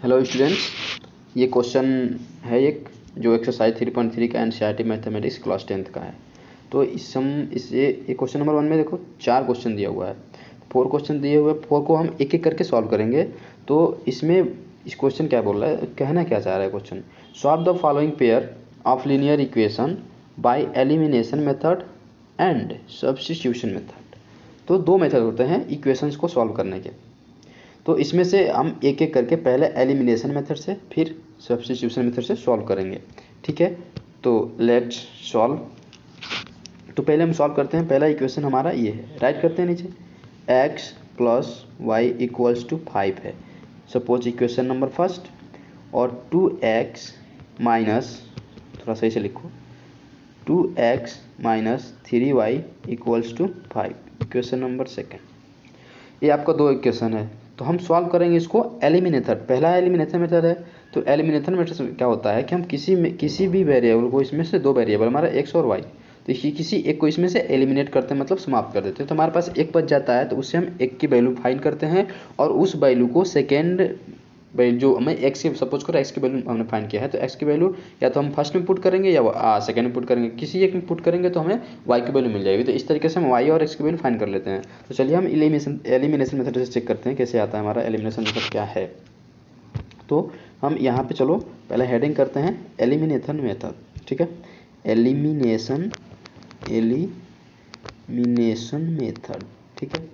Hello students, ये question है एक जो एक्सरसाइज 3.3 का एनसीईआरटी मैथमेटिक्स क्लास 10th का है। तो ये क्वेश्चन नंबर 1 में देखो 4 क्वेश्चन दिया हुआ है, 4 क्वेश्चन दिए हुए, 4 को हम एक एक करके सॉल्व करेंगे। तो इसमें इस क्वेश्चन क्या बोल रहा है, कहना क्या चाह रहा है question, solve the following pair of linear equation by elimination method and substitution method. तो 2 मेथड होते हैं इक्वेशंस को सॉल्व करने के। तो इसमें से हम एक एक करके पहले एलिमिनेशन मेथड से फिर सब्स्टिट्यूशन मेथड से सॉल्व करेंगे, ठीक है। तो लेट्स सॉल्व। तो पहले हम सॉल्व करते हैं। पहला इक्वेशन हमारा ये है, राइट करते हैं नीचे, x plus y equals to 5 है, सपोज इक्वेशन नंबर फर्स्ट। और 2x माइनस, थोड़ा सही से लिखो, 2x minus 3y equals to 5, equation number second. ये आपका 2 इक्वेशन है। तो हम सॉल्व करेंगे इसको एलिमिनेशन, पहला एलिमिनेशन मेथड है। तो एलिमिनेशन मेथड से क्या होता है कि हम किसी भी वेरिएबल को, इसमें से 2 वेरिएबल हमारा x और y, तो किसी एक को इसमें से एलिमिनेट करते हैं, मतलब समाप्त कर देते हैं। तो हमारे पास एक बच जाता है, तो उससे हम एक की वैल्यू फाइंड करते हैं और उस वैल्यू को सेकेंड वैल्यू जो हमें एक्स की, सपोज करो एक्स की वैल्यू हमने फाइंड किया है, तो एक्स की वैल्यू या तो हम फर्स्ट में पुट करेंगे या सेकंड में पुट करेंगे, किसी एक में पुट करेंगे तो हमें वाई की वैल्यू मिल जाएगी। तो इस तरीके से हम वाई और एक्स की वैल्यू फाइंड कर लेते हैं। तो चलिए हम एलिमिनेशन मेथड से चेक करते हैं कैसे आता है हमारा एलिमिनेशन मेथड क्या है। तो हम यहाँ पे चलो पहले हेडिंग करते हैं एलिमिनेशन मेथड, ठीक है। एलिमिनेशन मेथड, ठीक है।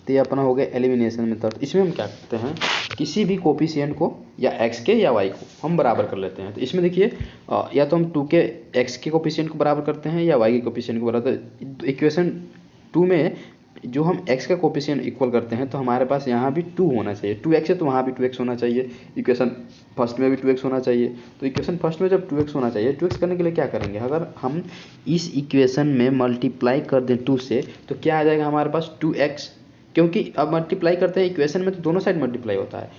तो ये अपना हो गया एलिमिनेशन मेथड। इसमें हम क्या करते हैं, किसी भी कोफिशिएंट को या x के या y को हम बराबर कर लेते हैं। तो इसमें देखिए या तो हम 2 के x के कोफिशिएंट को बराबर करते हैं या y के कोफिशिएंट को बराबर। तो इक्वेशन 2 में जो हम x का कोफिशिएंट इक्वल करते हैं, तो हमारे पास यहाँ भी 2 होना चाहिए, 2x है तो वहाँ भी 2x होना चाहिए, इक्वेशन फर्स्ट में भी 2x होना चाहिए। तो इक्वेशन फर्स्ट में जब 2x होना चाहिए, 2x करने के लिए क्या करेंगे, अगर हम इस इक्वेशन में मल्टीप्लाई कर दें 2 से, तो क्या आ जाएगा हमारे पास 2x, क्योंकि अब मल्टीप्लाई करते हैं इक्वेशन में तो दोनों साइड मल्टीप्लाई होता है,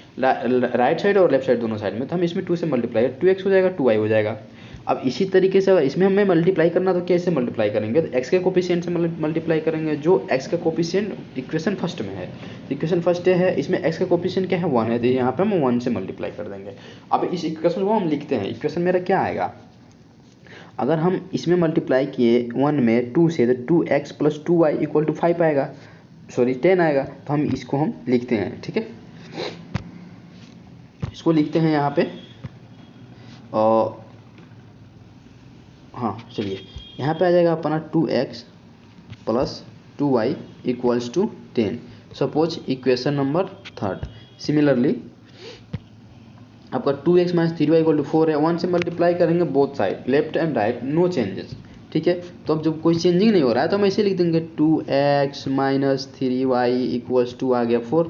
राइट साइड और लेफ्ट साइड दोनों साइड में। तो हम इसमें 2 से मल्टीप्लाई, 2x हो जाएगा 2y हो जाएगा। अब इसी तरीके से इसमें हमें मल्टीप्लाई करना, तो कैसे मल्टीप्लाई करेंगे, तो x के कोफिशिएंट से मल्टीप्लाई करेंगे, जो x का कोफिशिएंट इक्वेशन फर्स्ट में है। इक्वेशन फर्स्ट है, इसमें x का कोफिशिएंट क्या है 1 है, तो यहाँ पे हम 1 से मल्टीप्लाई कर देंगे। अब इस इक्वेशन को हम लिखते हैं, इक्वेशन मेरा क्या आएगा, अगर हम इसमें मल्टीप्लाई किए 1 में 2 से, तो 2x plus 2y equal to 5 आएगा, सॉरी 10 आएगा। तो हम इसको हम लिखते हैं, ठीक है, इसको लिखते हैं यहाँ पे। और हाँ चलिए, यहाँ पे आ जाएगा अपना 2x plus 2y equals to 10, suppose equation number third. Similarly आपका 2x minus 3y equal to 4 है, 1 से मल्टीप्लाई करेंगे both side, left and right, no changes, ठीक है। तो अब जब कोई चेंजिंग नहीं हो रहा है तो हम ऐसे लिख देंगे 2x minus 3y equals to आ गया 4,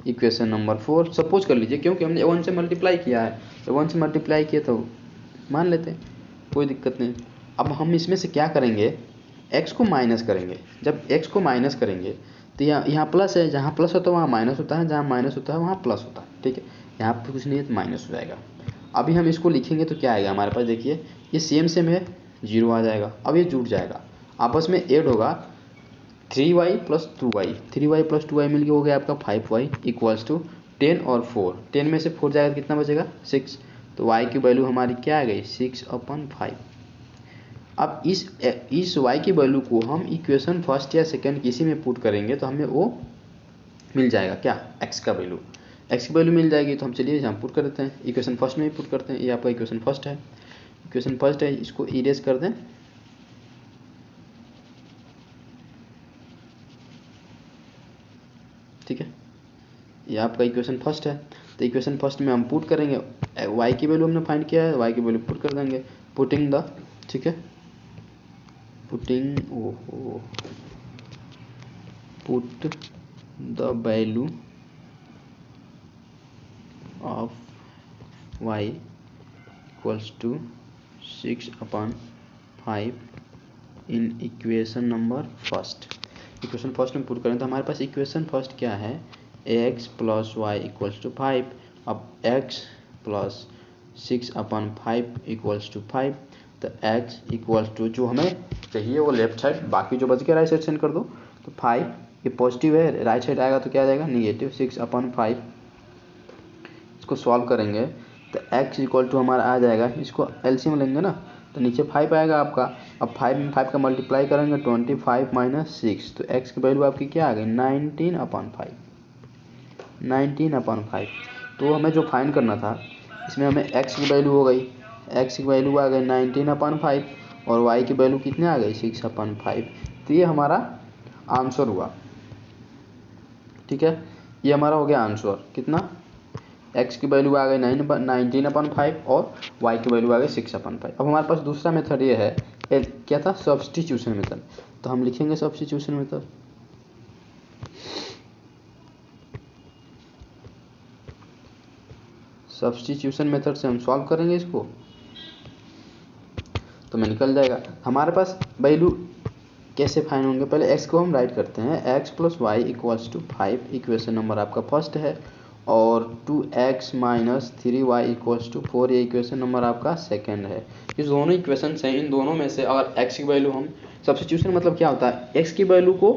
इक्वेशन नंबर 4। सपोज कर लीजिए, क्योंकि हमने 1 से मल्टीप्लाई किया है, तो 1 से मल्टीप्लाई किया तो मान लेते हैं, कोई दिक्कत नहीं। अब हम इसमें से क्या करेंगे, x को माइनस करेंगे। जब x को माइनस करेंगे तो यहाँ प्लस है, जहाँ प्लस होता है वहाँ माइनस होता है, जहाँ माइनस होता है वहाँ प्लस होता है, ठीक है। यहाँ पर कुछ नहीं है तो माइनस हो जाएगा। अभी हम इसको लिखेंगे तो क्या आएगा हमारे पास, देखिए ये सेम है, 0 आ जाएगा। अब ये जुड़ जाएगा, आपस में ऐड होगा, 3y plus 2y, 3y plus 2y मिलकर हो गया आपका 5y इक्वल्स टू 10 और 4, 10 में से 4 जाएगा कितना बचेगा 6। तो y की वैल्यू हमारी क्या आ गई 6/5। अब इस y की वैल्यू को हम इक्वेशन फर्स्ट या सेकंड किसी में पुट करेंगे तो हमें वो मिल जाएगा, क्या, x का वैल्यू, x की वैल्यू मिल जाएगी। तो हम चलिए यहाँ पुट कर देते हैं, इक्वेशन फर्स्ट में ही पुट करते हैं। ये आपका इक्वेशन फर्स्ट है, इक्वेशन फर्स्ट है, इसको इरेज कर दें, ठीक है। ये आपका इक्वेशन फर्स्ट है। तो इक्वेशन फर्स्ट में हम पुट करेंगे, y की वैल्यू हमने फाइंड किया है, y की वैल्यू पुट कर देंगे, पुटिंग द, ठीक है, putting put the value of y equals to 6/5 in equation number first. Equation first में पुट करें तो हमारे पास इक्वेशन फर्स्ट क्या है, x plus y equals to 5। अब x प्लस 6/5 इक्वल्स टू 5, तो x इक्वल्स टू जो हमें चाहिए वो लेफ्ट साइड, बाकी जो बच गया राइट साइड सेंड कर दो। तो 5 ये पॉजिटिव है, राइट साइड आएगा तो क्या आ जाएगा निगेटिव 6/5। इसको सॉल्व करेंगे तो x इक्वल टू हमारा आ जाएगा, इसको एलसीएम लेंगे ना तो नीचे 5 आएगा आपका। अब 5 में 5 का मल्टीप्लाई करेंगे 25 माइनस 6, तो x की वैल्यू आपकी क्या आ गई 19/5। 19/5। तो हमें जो फाइंड करना था इसमें हमें x की वैल्यू हो गई, x की वैल्यू आ गई 19/5 और y की वैल्यू कितने आ गई 6/5। तो ये हमारा आंसर हुआ, ठीक है। ये हमारा हो गया आंसर, कितना x की वैल्यू आ गई 19/5 और y की वैल्यू आ गई 6/5। अब हमारे पास दूसरा मेथड ये है, क्या था सब्स्टिट्यूशन मेथड। तो हम लिखेंगे सब्स्टिट्यूशन मेथड। सब्स्टिट्यूशन मेथड से हम सॉल्व करेंगे इसको तो मैं निकल जाएगा। हमारे पास वैल्यू कैसे फाइंड होंगे, पहले x को हम राइट करते हैं, x + y = 5 इक्वेशन नंबर आपका फर्स्ट है, और 2x - 3y = 4 ये इक्वेशन नंबर आपका सेकंड है। ये दोनों इक्वेशन हैं, इन दोनों में से अगर x की वैल्यू हम सब्स्टिट्यूशन मतलब क्या होता है, x की वैल्यू को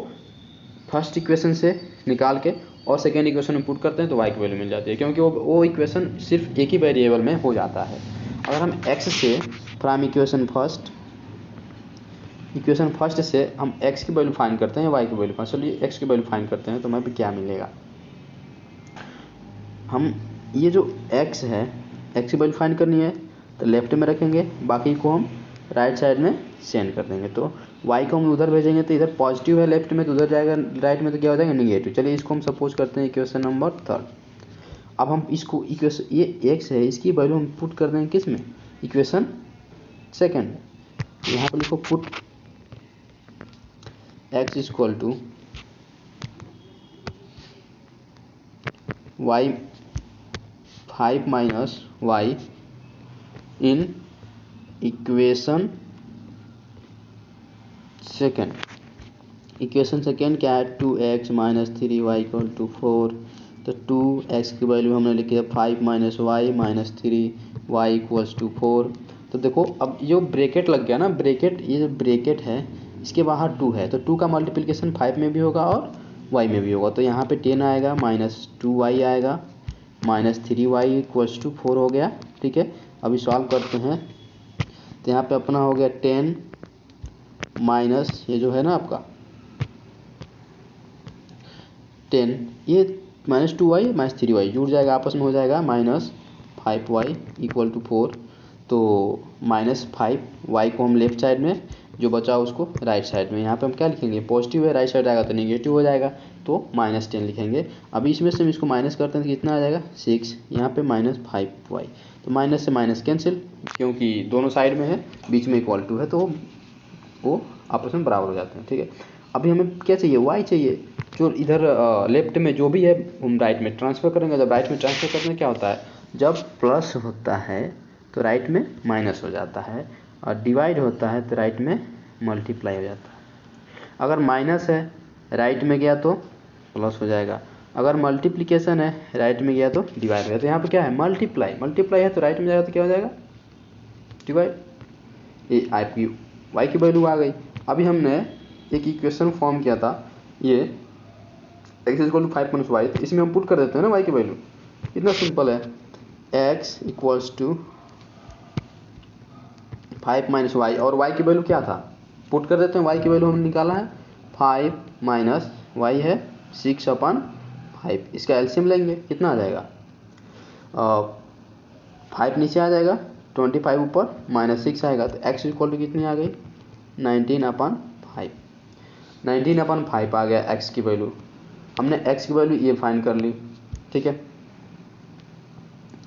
फर्स्ट इक्वेशन से निकाल के और सेकेंड इक्वेशन में पुट करते हैं तो y की वैल्यू मिल जाती है, क्योंकि वो इक्वेशन सिर्फ एक ही वेरिएबल में हो जाता है। अगर हम x से फ्रॉम इक्वेशन फर्स्ट से हम x की वैल्यू फाइंड करते हैं, y की वैल्यू फाइंड, चलिए x की वैल्यू फाइंड करते हैं तो हमें क्या मिलेगा। हम ये जो x है, x की वैल्यू फाइंड करनी है तो लेफ्ट में रखेंगे, बाकी को हम राइट साइड में सेंड कर देंगे। तो y को हम उधर भेजेंगे तो इधर पॉजिटिव है लेफ्ट में तो उधर जाएगा, राइट में तो क्या हो जाएगा निगेटिव। चलिए इसको हम सपोज करते हैं इक्वेशन नंबर 3। अब हम इसको इक्वेशन ये x है, इसकी वैल्यू हम पुट कर देंगे किस में, इक्वेशन सेकेंड में। यहाँ पर लिखो put x = y 5 - y in equation second. Equation second क्या है, 2x - 3y = 4। तो 2x की वैल्यू हमने लिखी है 5 - y - 3y = 4। तो देखो अब जो ब्रैकेट लग गया ना, ब्रैकेट, ये जो ब्रैकेट है इसके बाहर 2 है, तो 2 का मल्टीप्लिकेशन 5 में भी होगा और y में भी होगा। तो यहाँ पे 10 आएगा, -2y आएगा, -3y = 4 हो गया, ठीक है। अभी सॉल्व करते हैं तो यहाँ पे अपना हो गया 10 माइनस ये जो है ना आपका 10, ये -2y -3y जुड़ जाएगा आपस में, हो जाएगा -5y = 4। तो -5y को हम लेफ्ट साइड में, जो बचा उसको राइट साइड में, यहाँ पे हम क्या लिखेंगे, पॉजिटिव है राइट साइड आएगा तो नेगेटिव हो जाएगा, तो -10 लिखेंगे। अभी इसमें से हम इसको माइनस करते हैं तो कितना आ जाएगा 6, यहाँ पे -5y, तो माइनस से माइनस कैंसिल, क्योंकि दोनों साइड में है, बीच में इक्वल टू है तो वो आपस में बराबर हो जाते हैं, ठीक है। अभी हमें क्या चाहिए, y चाहिए, जो इधर लेफ्ट में जो भी है हम राइट में ट्रांसफ़र करेंगे। जब राइट में ट्रांसफ़र करने में क्या होता है, जब प्लस होता है तो राइट में माइनस हो जाता है, और डिवाइड होता है तो राइट में मल्टीप्लाई हो जाता है। अगर माइनस है राइट में गया तो प्लस हो जाएगा, अगर मल्टीप्लिकेशन है राइट में गया तो डिवाइड हो जाएगा। तो यहाँ पे क्या है, मल्टीप्लाई है तो राइट में जाएगा तो क्या हो जाएगा डिवाइड। ये आपकी y की वैल्यू आ गई। अभी हमने एक इक्वेशन फॉर्म किया था, ये x = 5 - y, तो इसमें हम पुट कर देते हैं ना y की वैल्यू, इतना सिंपल है। x = 5 - y और y की वैल्यू क्या था, पुट कर देते हैं। y की वैल्यू हमने निकाला है 5 - y है 6/5, इसका एलसीएम लेंगे, कितना आ जाएगा 5 नीचे आ जाएगा, 25 ऊपर, -6 आएगा, तो x = कितनी आ गई 19/5। 19/5 आ गया x की वैल्यू। हमने x की वैल्यू ये फाइंड कर ली, ठीक है।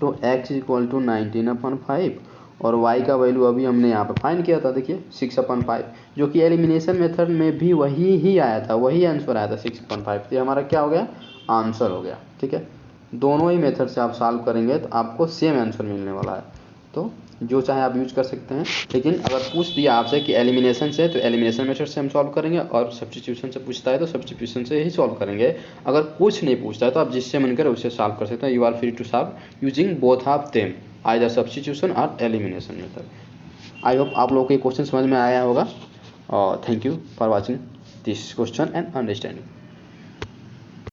तो x = 19/5 और y का वैल्यू अभी हमने यहाँ पे फाइंड किया था, देखिए 6/5, जो कि एलिमिनेशन मेथड में भी वही ही आया था, वही आंसर आया था 6/5। तो ये हमारा क्या हो गया, आंसर हो गया, ठीक है। दोनों ही मेथड से आप सॉल्व करेंगे तो आपको सेम आंसर मिलने वाला है, तो जो चाहे आप यूज कर सकते हैं। लेकिन अगर पूछ दिया आपसे कि एलिमिनेशन से, तो एलिमिनेशन मेथड से हम सॉल्व करेंगे, और सब्स्टिट्यूशन से पूछता है तो सब्स्टिट्यूशन से ही सॉल्व करेंगे। अगर कुछ नहीं पूछता है तो आप जिससे मन करे उससे सॉल्व कर सकते हैं। You are free to solve using both of them, either substitution और एलिमिनेशन मेथड। आई होप आप लोगों को ये क्वेश्चन समझ में आया होगा, और thank you for watching this question and understanding.